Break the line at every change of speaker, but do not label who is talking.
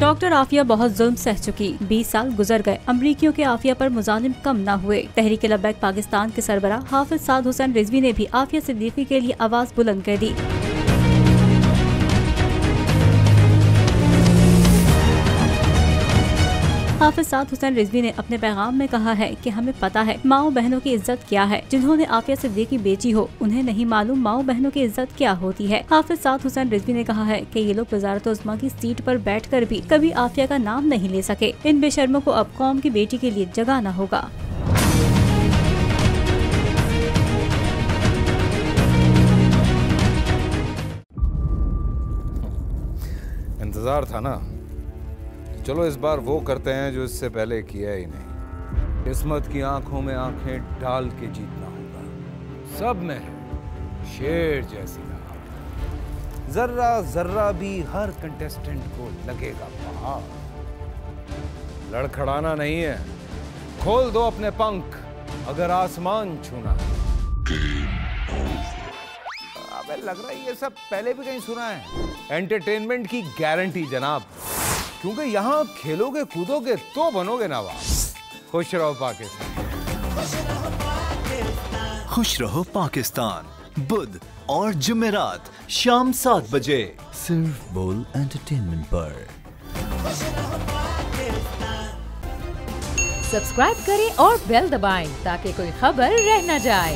Doctor Aafia बहुत जुल्म सह चुकी, 20 साल गुजर गए, अमरीकियों के आफिया पर मुजालिम कम न हुए। तहरीक-ए-लब्बैक पाकिस्तान के सरबराह हाफिज साद हुसैन रिजवी ने भी आफिया सिद्दीकी के लिए आवाज बुलंद कर दी। हाफिज साद हुसैन रिजवी ने अपने पैगाम में कहा है कि हमें पता है माओ बहनों की इज्जत क्या है। जिन्होंने आफिया सिद्दीकी बेची हो उन्हें नहीं मालूम माओ बहनों की इज्जत क्या होती है। हाफिज साद हुसैन रिजवी ने कहा है कि ये लोग वज़ारत उज़्मा की सीट पर बैठकर भी कभी आफिया का नाम नहीं ले सके। इन बेशर्मों को अब कौम की बेटी के लिए जगाना होगा।
इंतजार था ना, चलो इस बार वो करते हैं जो इससे पहले किया ही नहीं। किस्मत की आंखों में आंखें डाल के जीतना होगा। सब में है शेर जैसी राह, जर्रा जर्रा भी हर कंटेस्टेंट को लगेगा पहाड़। लड़खड़ाना नहीं है, खोल दो अपने पंख अगर आसमान छूना है। अबे लग रहा है ये सब पहले भी कहीं सुना है। एंटरटेनमेंट की गारंटी जनाब, क्योंकि यहाँ खेलोगे कूदोगे तो बनोगे नवाब। खुश रहो पाकिस्तान।
खुश रहो पाकिस्तान बुध और जुमेरात शाम 7 बजे सिर्फ बोल एंटरटेनमेंट पर।
सब्सक्राइब करें और बेल दबाएं ताकि कोई खबर रह न जाए।